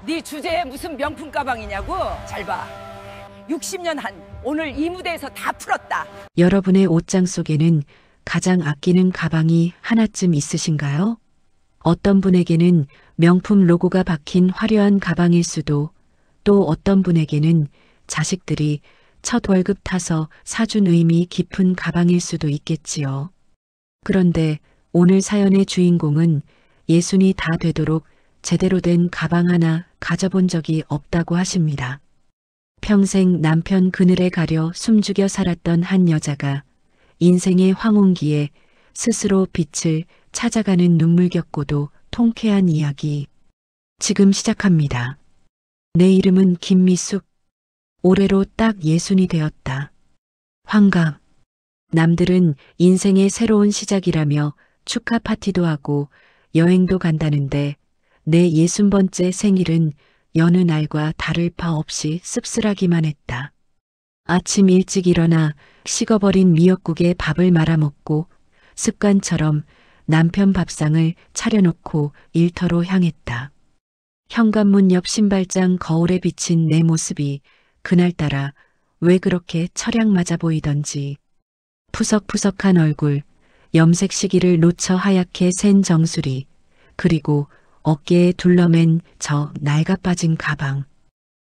네 주제에 무슨 명품 가방이냐고? 잘 봐. 60년 한 오늘 이 무대에서 다 풀었다. 여러분의 옷장 속에는 가장 아끼는 가방이 하나쯤 있으신가요? 어떤 분에게는 명품 로고가 박힌 화려한 가방일 수도, 또 어떤 분에게는 자식들이 첫 월급 타서 사준 의미 깊은 가방일 수도 있겠지요. 그런데 오늘 사연의 주인공은 예순이 다 되도록 제대로 된 가방 하나 가져본 적이 없다고 하십니다. 평생 남편 그늘에 가려 숨죽여 살았던 한 여자가 인생의 황혼기에 스스로 빛을 찾아가는 눈물겹고도 통쾌한 이야기. 지금 시작합니다. 내 이름은 김미숙. 올해로 딱 예순이 되었다. 환갑. 남들은 인생의 새로운 시작이라며 축하 파티도 하고 여행도 간다는데 내 60번째 생일은 여느 날과 다를 바 없이 씁쓸하기만 했다. 아침 일찍 일어나 식어버린 미역국에 밥을 말아먹고 습관처럼 남편 밥상을 차려놓고 일터로 향했다. 현관문 옆 신발장 거울에 비친 내 모습이 그날따라 왜 그렇게 철양맞아 보이던지. 푸석푸석한 얼굴, 염색 시기를 놓쳐 하얗게 센 정수리, 그리고 어깨에 둘러맨 저 낡아빠진 가방.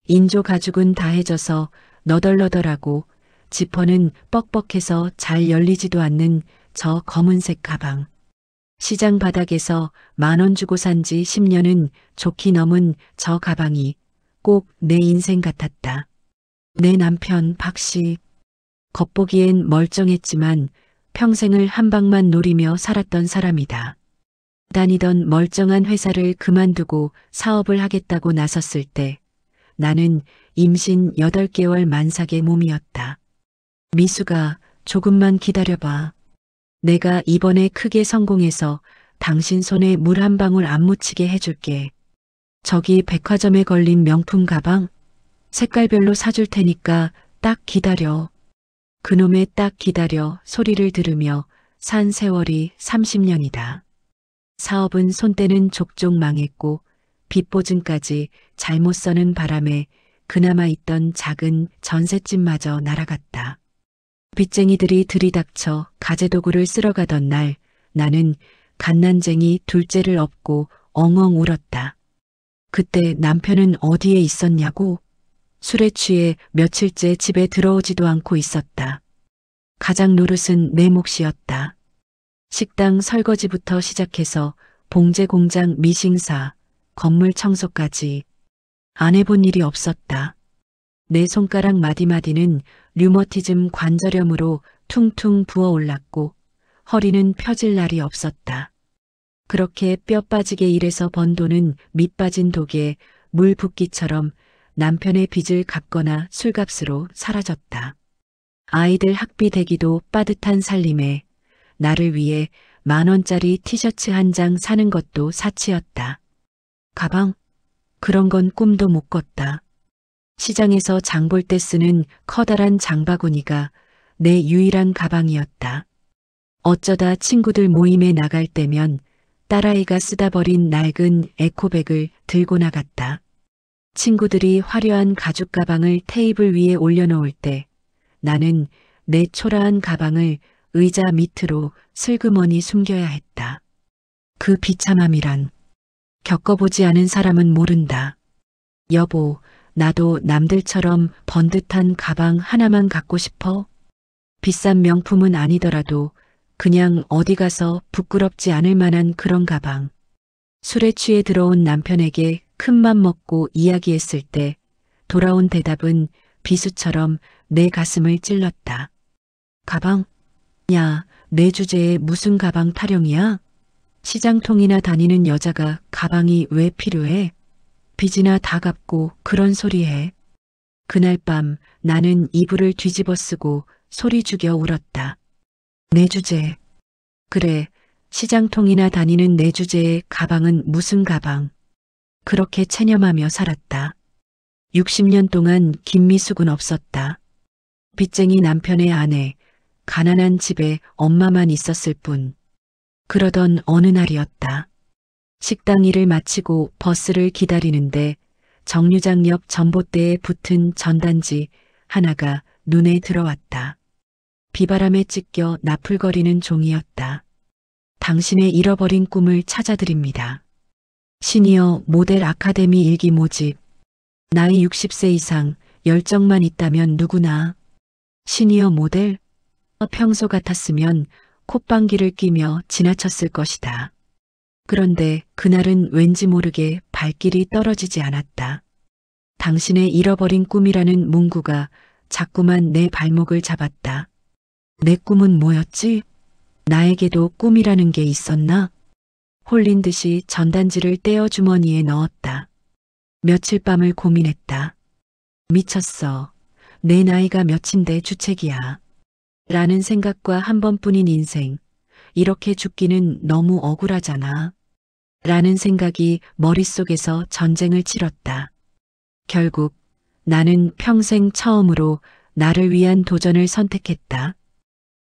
인조 가죽은 다해져서 너덜너덜하고 지퍼는 뻑뻑해서 잘 열리지도 않는 저 검은색 가방. 시장 바닥에서 10,000원 주고 산 지 10년은 좋게 넘은 저 가방이 꼭 내 인생 같았다. 내 남편 박씨. 겉보기엔 멀쩡했지만 평생을 한 방만 노리며 살았던 사람이다. 다니던 멀쩡한 회사를 그만두고 사업을 하겠다고 나섰을 때 나는 임신 8개월 만삭의 몸이었다. 미수가 조금만 기다려봐. 내가 이번에 크게 성공해서 당신 손에 물 한 방울 안 묻히게 해줄게. 저기 백화점에 걸린 명품 가방 색깔별로 사줄 테니까 딱 기다려. 그놈의 딱 기다려 소리를 들으며 산 세월이 30년이다. 사업은 손때는 족족 망했고 빚보증까지 잘못 써는 바람에 그나마 있던 작은 전셋집마저 날아갔다. 빚쟁이들이 들이닥쳐 가재도구를 쓸어가던 날 나는 갓난쟁이 둘째를 업고 엉엉 울었다. 그때 남편은 어디에 있었냐고? 술에 취해 며칠째 집에 들어오지도 않고 있었다. 가장 노릇은 내 몫이었다. 식당 설거지부터 시작해서 봉제 공장 미싱사, 건물 청소까지 안 해본 일이 없었다. 내 손가락 마디마디는 류머티즘 관절염으로 퉁퉁 부어올랐고 허리는 펴질 날이 없었다. 그렇게 뼈 빠지게 일해서 번 돈은 밑 빠진 독에 물 붓기처럼 남편의 빚을 갚거나 술값으로 사라졌다. 아이들 학비 대기도 빠듯한 살림에 나를 위해 10,000원짜리 티셔츠 한 장 사는 것도 사치였다. 가방? 그런 건 꿈도 못 꿨다. 시장에서 장볼 때 쓰는 커다란 장바구니가 내 유일한 가방이었다. 어쩌다 친구들 모임에 나갈 때면 딸아이가 쓰다 버린 낡은 에코백을 들고 나갔다. 친구들이 화려한 가죽 가방을 테이블 위에 올려놓을 때 나는 내 초라한 가방을 의자 밑으로 슬그머니 숨겨야 했다. 그 비참함이란 겪어보지 않은 사람은 모른다. 여보, 나도 남들처럼 번듯한 가방 하나만 갖고 싶어? 비싼 명품은 아니더라도 그냥 어디 가서 부끄럽지 않을 만한 그런 가방. 술에 취해 들어온 남편에게 큰맘 먹고 이야기했을 때 돌아온 대답은 비수처럼 내 가슴을 찔렀다. 가방? 야, 내 주제에 무슨 가방 타령이야? 시장통이나 다니는 여자가 가방이 왜 필요해? 빚이나 다 갚고 그런 소리 해. 그날 밤 나는 이불을 뒤집어 쓰고 소리 죽여 울었다. 내 주제. 그래, 시장통이나 다니는 내 주제의 가방은 무슨 가방. 그렇게 체념하며 살았다. 60년 동안 김미숙은 없었다. 빚쟁이 남편의 아내, 가난한 집에 엄마만 있었을 뿐. 그러던 어느 날이었다. 식당 일을 마치고 버스를 기다리는데 정류장 옆 전봇대에 붙은 전단지 하나가 눈에 들어왔다. 비바람에 찢겨 나풀거리는 종이였다. 당신의 잃어버린 꿈을 찾아드립니다. 시니어 모델 아카데미 일기 모집. 나이 60세 이상, 열정만 있다면 누구나. 시니어 모델? 평소 같았으면 콧방귀를 뀌며 지나쳤을 것이다. 그런데 그날은 왠지 모르게 발길이 떨어지지 않았다. 당신의 잃어버린 꿈이라는 문구가 자꾸만 내 발목을 잡았다. 내 꿈은 뭐였지? 나에게도 꿈이라는 게 있었나? 홀린 듯이 전단지를 떼어 주머니에 넣었다. 며칠 밤을 고민했다. 미쳤어. 내 나이가 몇인데 주책이야. 라는 생각과 한 번뿐인 인생. 이렇게 죽기는 너무 억울하잖아. 라는 생각이 머릿속에서 전쟁을 치렀다. 결국 나는 평생 처음으로 나를 위한 도전을 선택했다.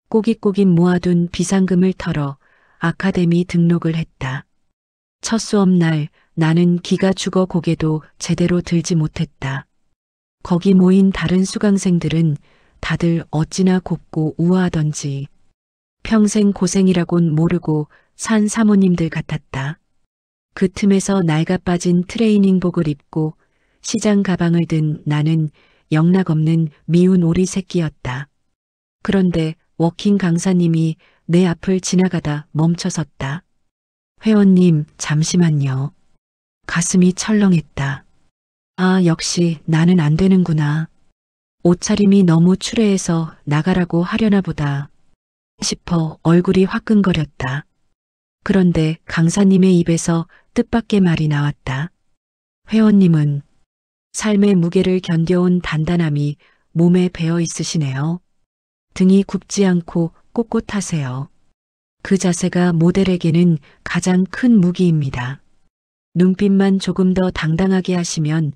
꼬깃꼬깃 모아둔 비상금을 털어 아카데미 등록을 했다. 첫 수업날 나는 기가 죽어 고개도 제대로 들지 못했다. 거기 모인 다른 수강생들은 다들 어찌나 곱고 우아하던지 평생 고생이라곤 모르고 산 사모님들 같았다. 그 틈에서 낡아 빠진 트레이닝복을 입고 시장 가방을 든 나는 영락없는 미운 오리 새끼였다. 그런데 워킹 강사님이 내 앞을 지나가다 멈춰섰다. 회원님, 잠시만요. 가슴이 철렁했다. 아, 역시 나는 안 되는구나. 옷차림이 너무 추레해서 나가라고 하려나 보다 싶어 얼굴이 화끈거렸다. 그런데 강사님의 입에서 뜻밖의 말이 나왔다. 회원님은 삶의 무게를 견뎌온 단단함이 몸에 배어 있으시네요. 등이 굽지 않고 꼿꼿하세요. 그 자세가 모델에게는 가장 큰 무기입니다. 눈빛만 조금 더 당당하게 하시면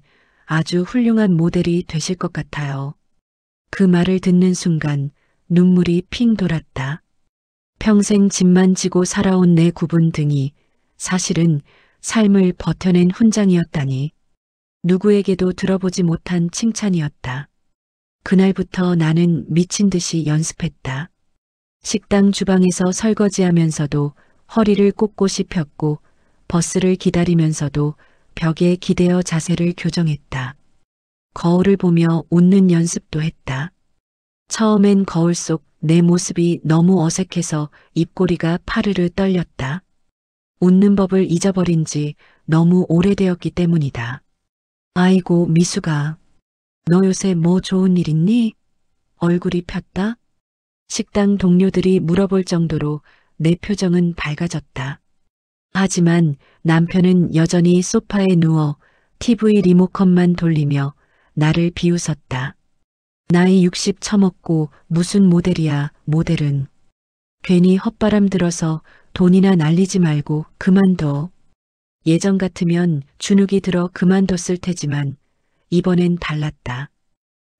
아주 훌륭한 모델이 되실 것 같아요. 그 말을 듣는 순간 눈물이 핑 돌았다. 평생 짐만 지고 살아온 내 굽은 등이 사실은 삶을 버텨낸 훈장이었다니. 누구에게도 들어보지 못한 칭찬이었다. 그날부터 나는 미친 듯이 연습했다. 식당 주방에서 설거지하면서도 허리를 꼿꼿이 폈고 버스를 기다리면서도 벽에 기대어 자세를 교정했다. 거울을 보며 웃는 연습도 했다. 처음엔 거울 속 내 모습이 너무 어색해서 입꼬리가 파르르 떨렸다. 웃는 법을 잊어버린 지 너무 오래되었기 때문이다. 아이고 미수가, 너 요새 뭐 좋은 일 있니? 얼굴이 폈다. 식당 동료들이 물어볼 정도로 내 표정은 밝아졌다. 하지만 남편은 여전히 소파에 누워 TV 리모컨만 돌리며 나를 비웃었다. 나이 60 처먹고 무슨 모델이야, 모델은. 괜히 헛바람 들어서 돈이나 날리지 말고 그만둬. 예전 같으면 주눅이 들어 그만뒀을 테지만 이번엔 달랐다.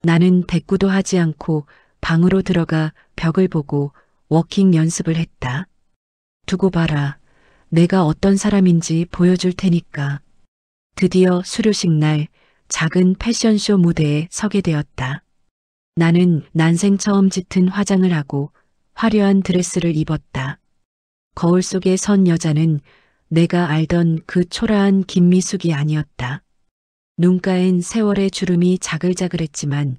나는 대꾸도 하지 않고 방으로 들어가 벽을 보고 워킹 연습을 했다. 두고 봐라. 내가 어떤 사람인지 보여줄 테니까. 드디어 수료식 날 작은 패션쇼 무대에 서게 되었다. 나는 난생 처음 짙은 화장을 하고 화려한 드레스를 입었다. 거울 속에 선 여자는 내가 알던 그 초라한 김미숙이 아니었다. 눈가엔 세월의 주름이 자글자글했지만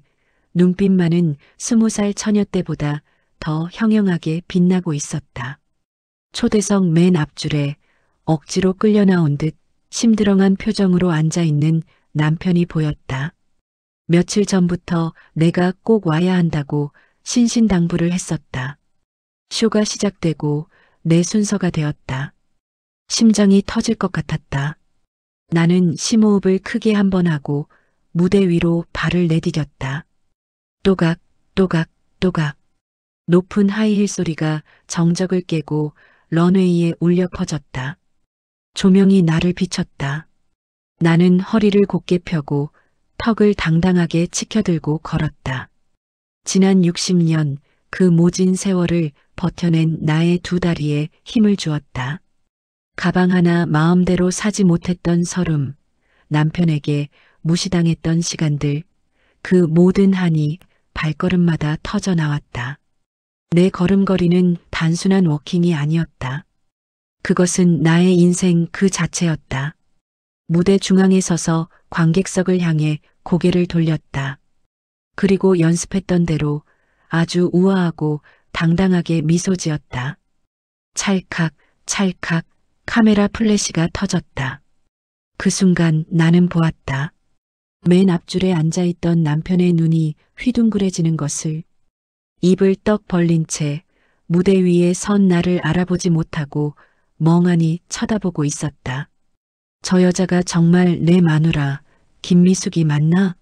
눈빛만은 20살 처녀 때보다 더 형형하게 빛나고 있었다. 초대석 맨 앞줄에 억지로 끌려 나온 듯 심드렁한 표정으로 앉아있는 남편이 보였다. 며칠 전부터 내가 꼭 와야 한다고 신신당부를 했었다. 쇼가 시작되고 내 순서가 되었다. 심장이 터질 것 같았다. 나는 심호흡을 크게 한 번 하고 무대 위로 발을 내디뎠다. 또각, 또각, 또각. 높은 하이힐 소리가 정적을 깨고 런웨이에 울려 퍼졌다. 조명이 나를 비췄다. 나는 허리를 곧게 펴고 턱을 당당하게 치켜들고 걸었다. 지난 60년 그 모진 세월을 버텨낸 나의 두 다리에 힘을 주었다. 가방 하나 마음대로 사지 못했던 서름, 남편에게 무시당했던 시간들, 그 모든 한이 발걸음마다 터져 나왔다. 내 걸음걸이는 단순한 워킹이 아니었다. 그것은 나의 인생 그 자체였다. 무대 중앙에 서서 관객석을 향해 고개를 돌렸다. 그리고 연습했던 대로 아주 우아하고 당당하게 미소 지었다. 찰칵, 찰칵 카메라 플래시가 터졌다. 그 순간 나는 보았다. 맨 앞줄에 앉아있던 남편의 눈이 휘둥그레지는 것을. 입을 떡 벌린 채 무대 위에 선 나를 알아보지 못하고 멍하니 쳐다보고 있었다. 저 여자가 정말 내 마누라 김미숙이 맞나?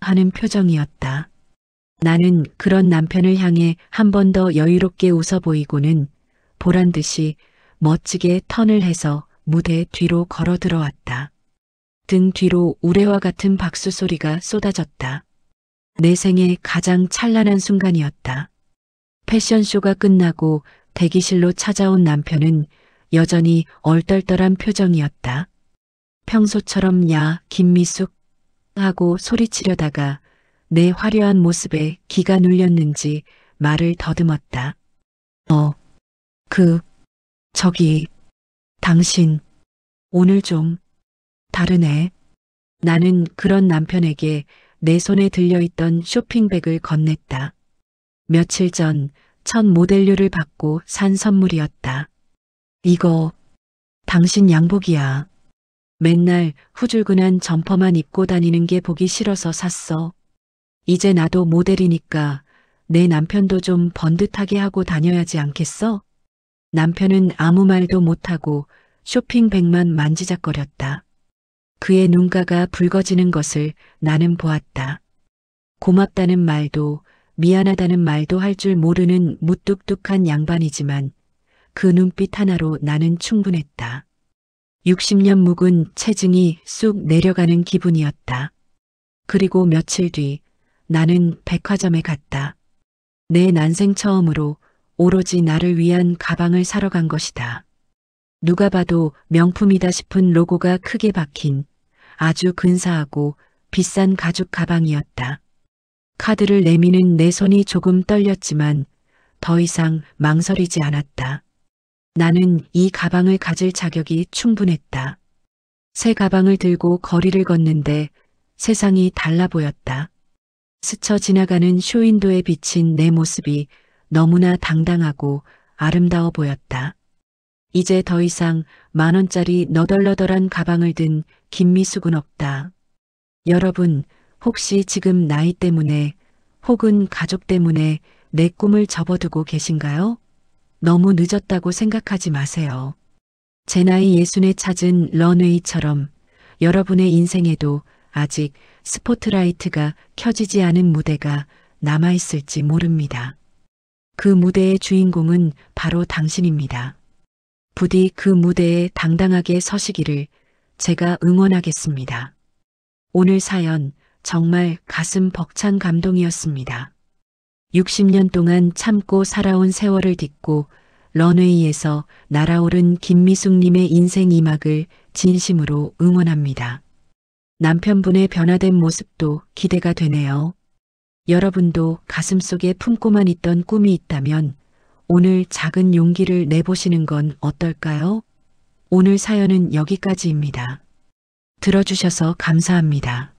하는 표정이었다. 나는 그런 남편을 향해 한 번 더 여유롭게 웃어 보이고는 보란 듯이 멋지게 턴을 해서 무대 뒤로 걸어 들어왔다. 등 뒤로 우레와 같은 박수 소리가 쏟아졌다. 내 생애 가장 찬란한 순간이었다. 패션쇼가 끝나고 대기실로 찾아온 남편은 여전히 얼떨떨한 표정이었다. 평소처럼 야, 김미숙 하고 소리치려다가 내 화려한 모습에 기가 눌렸는지 말을 더듬었다. 저기, 당신, 오늘 좀 다르네. 나는 그런 남편에게 내 손에 들려있던 쇼핑백을 건넸다. 며칠 전 첫 모델료를 받고 산 선물이었다. 이거 당신 양복이야. 맨날 후줄근한 점퍼만 입고 다니는 게 보기 싫어서 샀어. 이제 나도 모델이니까 내 남편도 좀 번듯하게 하고 다녀야지 않겠어? 남편은 아무 말도 못하고 쇼핑백만 만지작거렸다. 그의 눈가가 붉어지는 것을 나는 보았다. 고맙다는 말도 미안하다는 말도 할 줄 모르는 무뚝뚝한 양반이지만 그 눈빛 하나로 나는 충분했다. 60년 묵은 체증이 쑥 내려가는 기분이었다. 그리고 며칠 뒤 나는 백화점에 갔다. 내 난생 처음으로 오로지 나를 위한 가방을 사러 간 것이다. 누가 봐도 명품이다 싶은 로고가 크게 박힌 아주 근사하고 비싼 가죽 가방이었다. 카드를 내미는 내 손이 조금 떨렸지만 더 이상 망설이지 않았다. 나는 이 가방을 가질 자격이 충분했다. 새 가방을 들고 거리를 걷는데 세상이 달라 보였다. 스쳐 지나가는 쇼윈도에 비친 내 모습이 너무나 당당하고 아름다워 보였다. 이제 더 이상 10,000원짜리 너덜너덜한 가방을 든 김미숙은 없다. 여러분, 혹시 지금 나이 때문에 혹은 가족 때문에 내 꿈을 접어두고 계신가요? 너무 늦었다고 생각하지 마세요. 제 나이 60에 찾은 런웨이처럼 여러분의 인생에도 아직 스포트라이트가 켜지지 않은 무대가 남아있을지 모릅니다. 그 무대의 주인공은 바로 당신입니다. 부디 그 무대에 당당하게 서시기를 제가 응원하겠습니다. 오늘 사연 정말 가슴 벅찬 감동이었습니다. 60년 동안 참고 살아온 세월을 딛고 런웨이에서 날아오른 김미숙님의 인생 2막을 진심으로 응원합니다. 남편분의 변화된 모습도 기대가 되네요. 여러분도 가슴속에 품고만 있던 꿈이 있다면 오늘 작은 용기를 내보시는 건 어떨까요? 오늘 사연은 여기까지입니다. 들어주셔서 감사합니다.